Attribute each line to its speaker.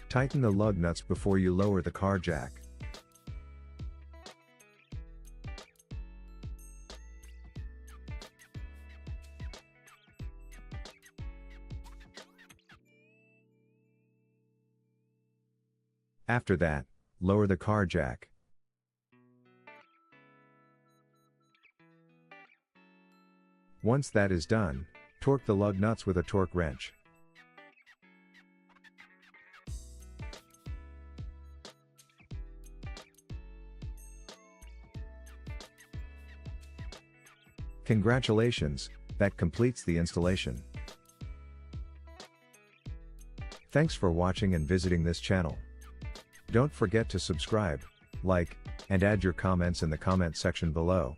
Speaker 1: Tighten the lug nuts before you lower the car jack. After that, lower the car jack. Once that is done, torque the lug nuts with a torque wrench. Congratulations, that completes the installation. Thanks for watching and visiting this channel. Don't forget to subscribe, like, and add your comments in the comment section below.